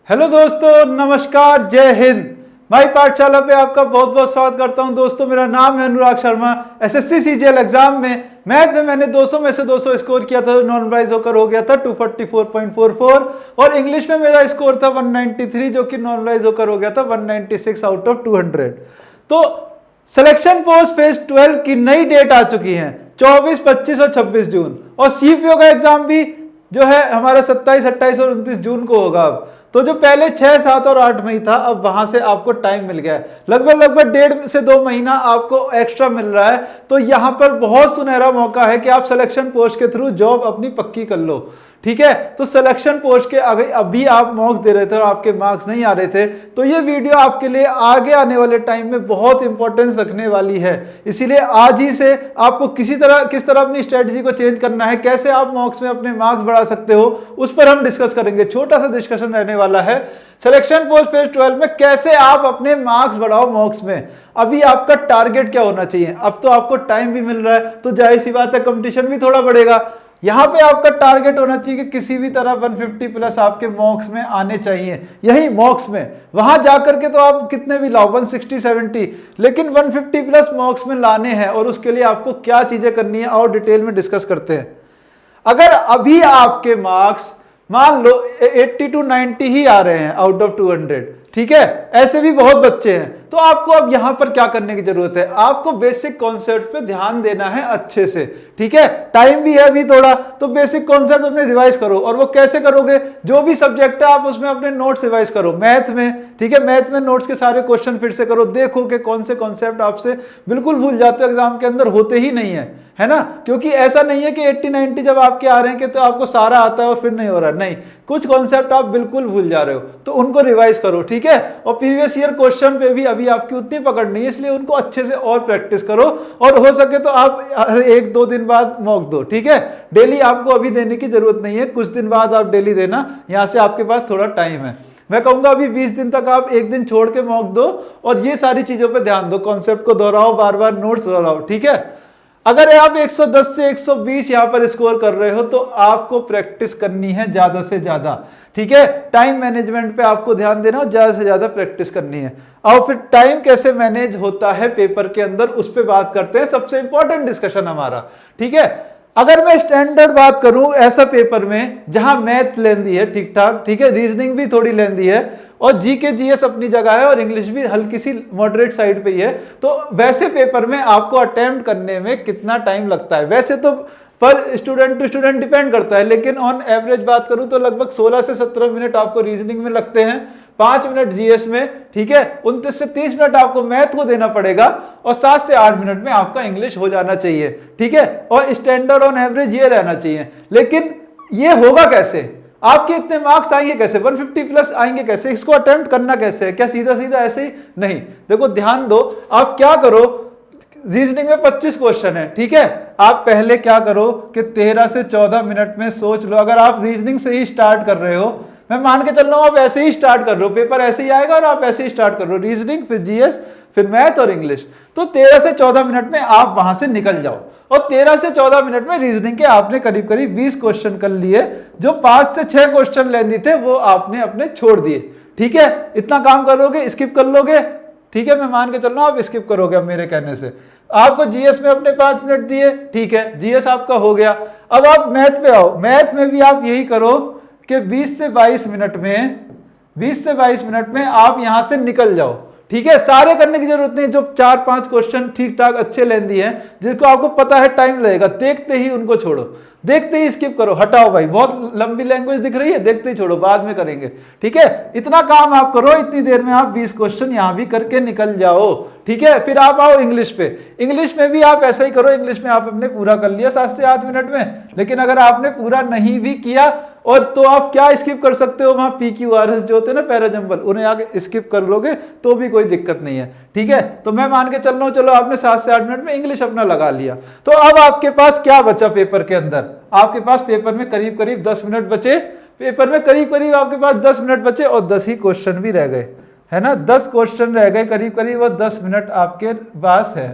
Hello दोस्तों, नमस्कार, जय हिंद। माई पाठशाला पे आपका बहुत बहुत स्वागत करता हूं। दोस्तों, मेरा नाम है Anurag Sharma. SSC CGL exam में मैथ में मैंने 200 में से 200 स्कोर किया था, नॉर्मलाइज होकर हो गया था 244.44, और इंग्लिश में मेरा स्कोर था 193 जो कि नॉर्मलाइज होकर हो गया था 196 आउट ऑफ 200। तो सिलेक्शन पोस्ट फेज 12 की नई डेट आ चुकी है, 24, 25 और 26 जून। और सीपीओ का एग्जाम भी जो है हमारा 27, 28 और 29 जून को होगा। अब तो जो पहले 6, 7 और 8 मई था, अब वहां से आपको टाइम मिल गया है। लगभग 1.5 से 2 महीना आपको एक्स्ट्रा मिल रहा है। तो यहां पर बहुत सुनहरा मौका है कि आप सिलेक्शन पोस्ट के थ्रू जॉब अपनी पक्की कर लो। ठीक है, तो सिलेक्शन पोस्ट के आगे अभी आप मॉक्स दे रहे थे और आपके मार्क्स नहीं आ रहे थे, तो ये वीडियो आपके लिए आगे आने वाले टाइम में बहुत इंपॉर्टेंस रखने वाली है। इसीलिए आज ही से आपको किस तरह अपनी स्ट्रेटजी को चेंज करना है, कैसे आप मॉक्स में अपने मार्क्स बढ़ा सकते हो, उस पर हम डिस्कस करेंगे। छोटा सा डिस्कशन रहने वाला है सिलेक्शन पोस्ट फेज 12 में, कैसे आप अपने मार्क्स बढ़ाओ मॉक्स में। अभी आपका टारगेट क्या होना चाहिए? अब तो आपको टाइम भी मिल रहा है, तो जाहिर सी बात है कंपटीशन भी थोड़ा बढ़ेगा। यहां पे आपका टारगेट होना चाहिए कि किसी भी तरह 150 प्लस आपके मॉक्स में आने चाहिए। यही मॉक्स में, वहां जाकर के तो आप कितने भी लाओ 160, 70, लेकिन 150 प्लस मॉक्स में लाने हैं। और उसके लिए आपको क्या चीजें करनी है और डिटेल में डिस्कस करते हैं। अगर अभी आपके मार्क्स मान लो 80 to 90 ही आ रहे हैं आउट ऑफ 200, ठीक है, ऐसे भी बहुत बच्चे हैं, तो आपको अब यहां पर क्या करने की जरूरत है? आपको बेसिक कॉन्सेप्ट पे ध्यान देना है अच्छे से। ठीक है, टाइम भी है अभी थोड़ा, तो बेसिक कॉन्सेप्ट अपने रिवाइज करो। और वो कैसे करोगे? जो भी सब्जेक्ट है आप उसमें अपने नोट्स रिवाइज करो। मैथ में, ठीक है, मैथ में नोट्स के सारे क्वेश्चन फिर से करो, देखो कि कौन से कॉन्सेप्ट आपसे बिल्कुल भूल जाते हो, एग्जाम के अंदर होते ही नहीं है ना। क्योंकि ऐसा नहीं है कि 80, 90 जब आपके आ रहे हैं कि तो आपको सारा आता है और फिर नहीं हो रहा, नहीं, कुछ कॉन्सेप्ट आप बिल्कुल भूल जा रहे हो, तो उनको रिवाइज करो। ठीक है, और प्रीवियस ईयर क्वेश्चन पे भी अभी आपकी उतनी पकड़ नहीं है, इसलिए उनको अच्छे से और प्रैक्टिस करो। और हो सके तो आप 1-2 दिन बाद मॉक दो। ठीक है, डेली आपको अभी देने की जरूरत नहीं है, कुछ दिन बाद आप डेली देना, यहां से आपके पास थोड़ा टाइम है। मैं कहूंगा अभी 20 दिन तक आप एक दिन छोड़ के मॉक दो और ये सारी चीजों पे ध्यान दो, कॉन्सेप्ट को दोहराओ, बार बार नोट्स दोहराओ। ठीक है, अगर आप 110 से 120 यहां पर स्कोर कर रहे हो तो आपको प्रैक्टिस करनी है ज्यादा से ज्यादा। ठीक है, टाइम मैनेजमेंट पे आपको ध्यान देना और ज्यादा से ज्यादा प्रैक्टिस करनी है। और फिर टाइम कैसे मैनेज होता है पेपर के अंदर, उस पर बात करते हैं, सबसे इंपॉर्टेंट डिस्कशन हमारा। ठीक है, अगर मैं स्टैंडर्ड बात करूं ऐसा पेपर में जहां मैथ लेंदी है ठीक ठाक, ठीक है, रीजनिंग भी थोड़ी लेंदी है, और जीके जीएस अपनी जगह है, और इंग्लिश भी हल्की सी मॉडरेट साइड पे ही है, तो वैसे पेपर में आपको अटेम्प्ट करने में कितना टाइम लगता है? वैसे तो पर स्टूडेंट टू स्टूडेंट डिपेंड करता है, लेकिन ऑन एवरेज बात करूं तो लगभग 16 से 17 मिनट आपको रीजनिंग में लगते हैं, 5 मिनट जीएस में, ठीक है, 29 से 30 मिनट आपको मैथ को देना पड़ेगा, और 7 से 8 मिनट में आपका इंग्लिश हो जाना चाहिए। ठीक है, और स्टैंडर्ड ऑन एवरेज ये रहना चाहिए। लेकिन ये होगा कैसे? आपके इतने मार्क्स आएंगे कैसे? 150 प्लस आएंगे कैसे? इसको अटेम्प्ट करना कैसे है? क्या सीधा सीधा ऐसे ही? नहीं, देखो ध्यान दो, आप क्या करो, रीजनिंग में 25 क्वेश्चन है, ठीक है, आप पहले क्या करो कि 13 से 14 मिनट में सोच लो। अगर आप रीजनिंग से ही स्टार्ट कर रहे हो, मैं मान के चल रहा हूं आप ऐसे ही स्टार्ट कर रहे हो, पेपर ऐसे ही आएगा और आप ऐसे ही स्टार्ट कर रहे हो, रीजनिंग फिर जीएस फिर मैथ और इंग्लिश, तो 13 से 14 मिनट में आप वहां से निकल जाओ। और 13 से 14 मिनट में रीजनिंग के आपने करीब करीब 20 क्वेश्चन कर लिए, जो 5 से 6 क्वेश्चन लेंदी थे वो आपने अपने छोड़ दिए। ठीक है, इतना काम करोगे, स्किप कर लोगे, ठीक है, मैं मान के चल रहा हूं आप स्किप करोगे अब मेरे कहने से। आपको जीएस में अपने 5 मिनट दिए, ठीक है, जीएस आपका हो गया। अब आप मैथ पे आओ, मैथ में भी आप यही करो कि 20 से 22 मिनट में आप यहां से निकल जाओ। ठीक है, सारे करने की जरूरत नहीं, जो 4-5 क्वेश्चन ठीक ठाक अच्छे लेंदी हैं, जिनको आपको पता है टाइम लगेगा, देखते ही उनको छोड़ो, देखते ही स्किप करो, हटाओ भाई, बहुत लंबी लैंग्वेज दिख रही है, देखते ही छोड़ो, बाद में करेंगे। ठीक है, इतना काम आप करो, इतनी देर में आप 20 क्वेश्चन यहां भी करके निकल जाओ। ठीक है, फिर आप आओ इंग्लिश पे। इंग्लिश में भी आप ऐसा ही करो, इंग्लिश में आप अपने पूरा कर लिया 7 से 8 मिनट में, लेकिन अगर आपने पूरा नहीं भी किया और तो आप क्या स्किप कर सकते हो, वहां PQRS जो होते हैं ना पैराजंबल, उन्हें आगे स्किप कर लोगे तो भी कोई दिक्कत नहीं है। ठीक है, तो मैं मान के चल रहा हूं, चलो आपने 7 से 8 मिनट में इंग्लिश अपना लगा लिया, तो अब आपके पास क्या बचा पेपर के अंदर? आपके पास पेपर में करीब करीब 10 मिनट बचे, पेपर में करीब करीब आपके पास 10 मिनट बचे, और 10 ही क्वेश्चन भी रह गए, है ना, 10 क्वेश्चन रह गए करीब करीब, और 10 मिनट आपके पास है।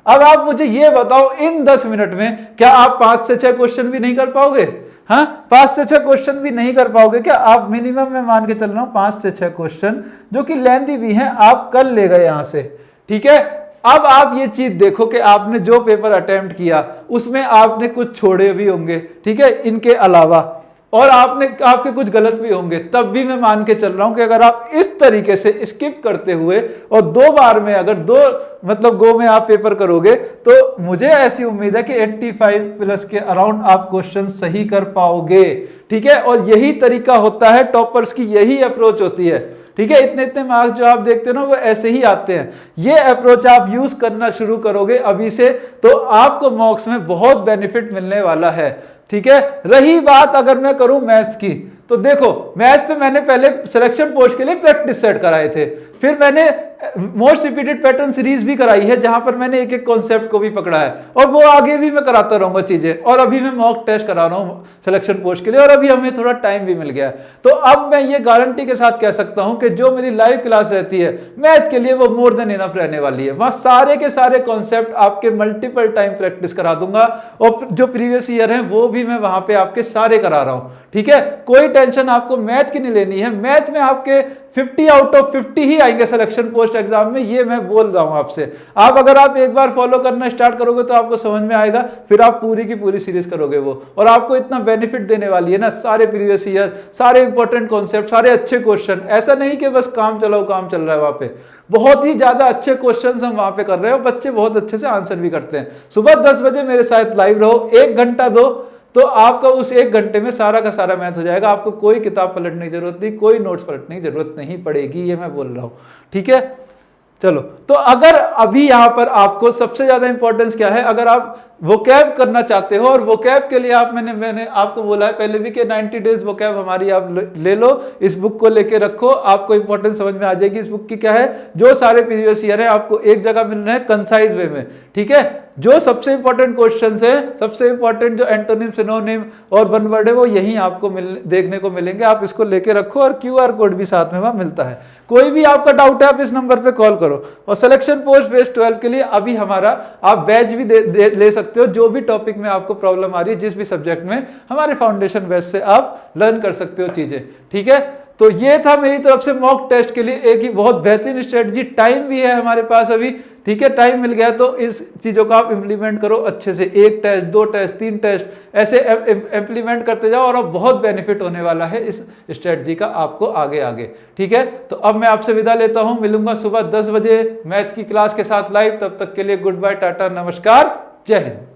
अब आप मुझे ये बताओ, इन 10 मिनट में क्या आप 5 से 6 क्वेश्चन भी नहीं कर पाओगे? हाँ, 5 से 6 क्वेश्चन भी नहीं कर पाओगे क्या आप? मिनिमम मैं मान के चल रहा हूं 5 से 6 क्वेश्चन जो कि लेंथी भी हैं आप कर ले गए यहां से। ठीक है, अब आप ये चीज देखो कि आपने जो पेपर अटेम्प्ट किया उसमें आपने कुछ छोड़े भी होंगे, ठीक है, इनके अलावा, और आपके कुछ गलत भी होंगे। तब भी मैं मान के चल रहा हूं कि अगर आप इस तरीके से स्किप करते हुए और 2 बार में अगर 2 मतलब गो में आप पेपर करोगे तो मुझे ऐसी उम्मीद है कि 85 प्लस के अराउंड आप क्वेश्चन सही कर पाओगे। ठीक है, और यही तरीका होता है टॉपर्स की, यही अप्रोच होती है। ठीक है, इतने इतने मार्क्स जो आप देखते हो ना वो ऐसे ही आते हैं। ये अप्रोच आप यूज करना शुरू करोगे अभी से तो आपको मॉक्स में बहुत बेनिफिट मिलने वाला है। ठीक है, रही बात अगर मैं करूं मैथ्स की, तो देखो मैथ्स पे मैंने पहले सिलेक्शन पोस्ट के लिए प्रैक्टिस सेट कराए थे, फिर मैंने मोस्ट रिपीटेड पैटर्न सीरीज भी कराई है जहां पर मैंने एक एक कॉन्सेप्ट को भी पकड़ा है, और वो आगे भी मैं कराता रहूंगा चीजें। और अभी मैं मॉक टेस्ट करा रहा हूं सिलेक्शन पोस्ट के लिए, और अभी हमें थोड़ा टाइम भी मिल गया है। तो अब मैं ये गारंटी के साथ कह सकता हूं कि जो मेरी लाइव क्लास रहती है मैथ के लिए वो मोर देन इनफ रहने वाली है। वहां सारे के सारे कॉन्सेप्ट आपके मल्टीपल टाइम प्रैक्टिस करा दूंगा, और जो प्रीवियस ईयर है वो भी मैं वहां पे आपके सारे करा रहा हूं। ठीक है, कोई टेंशन आपको मैथ की नहीं लेनी है। मैथ में आपके 50 आउट ऑफ 50 ही आएंगे सिलेक्शन पोस्ट एग्जाम में, ये मैं बोल रहा हूं आपसे। आप अगर आप एक बार फॉलो करना स्टार्ट करोगे तो आपको समझ में आएगा, फिर आप पूरी की पूरी सीरीज करोगे वो, और आपको इतना बेनिफिट देने वाली है ना, सारे प्रीवियस ईयर, सारे इंपॉर्टेंट कॉन्सेप्ट, सारे अच्छे क्वेश्चन। ऐसा नहीं कि बस काम चलाओ काम चल रहा है वहां पे, बहुत ही ज्यादा अच्छे क्वेश्चंस हम वहां पे कर रहे हैं, और बच्चे बहुत अच्छे से आंसर भी करते हैं। सुबह 10 बजे मेरे साथ लाइव रहो, 1 घंटा दो, तो आपका उस 1 घंटे में सारा का सारा मैथ हो जाएगा। आपको कोई किताब पलटने की जरूरत नहीं, कोई नोट्स पलटने की जरूरत नहीं पड़ेगी, ये मैं बोल रहा हूं। ठीक है, चलो, तो अगर अभी यहां पर आपको सबसे ज्यादा इंपॉर्टेंस क्या है, अगर आप वोकैब करना चाहते हो, और वोकैब के लिए आप मैंने आपको बोला है पहले भी कि 90 डेज वोकैब हमारी आप ले लो, इस बुक को लेके रखो, आपको इंपॉर्टेंस समझ में आ जाएगी इस बुक की क्या है। जो सारे प्रीवियस ईयर है आपको एक जगह मिल रहे हैं कंसाइज वे में। ठीक है, जो सबसे इंपॉर्टेंट क्वेश्चंस है, सबसे इंपॉर्टेंट जो एंटोनिम, सिनोनिम और वन वर्ड है वो यहीं आपको देखने को मिलेंगे। आप इसको लेके रखो, और QR कोड भी साथ में वहां मिलता है। कोई भी आपका डाउट है आप इस नंबर पे कॉल करो। और सिलेक्शन पोस्ट बेस 12 के लिए अभी हमारा आप बैच भी ले सकते हो, जो भी टॉपिक में आपको प्रॉब्लम आ रही है, जिस भी सब्जेक्ट में, हमारे फाउंडेशन बैच से आप लर्न कर सकते हो चीजें। ठीक है, तो ये था मेरी तरफ से मॉक टेस्ट के लिए एक ही बहुत बेहतरीन स्ट्रेटजी। टाइम भी है हमारे पास अभी, ठीक है, टाइम मिल गया तो इस चीजों को आप इंप्लीमेंट करो अच्छे से। 1 टेस्ट, 2 टेस्ट, 3 टेस्ट ऐसे इंप्लीमेंट करते जाओ, और अब बहुत बेनिफिट होने वाला है इस स्ट्रेटजी का आपको आगे आगे। ठीक है, तो अब मैं आपसे विदा लेता हूं, मिलूंगा सुबह 10 बजे मैथ की क्लास के साथ लाइव। तब तक के लिए गुड बाय, टाटा, नमस्कार, जय हिंद।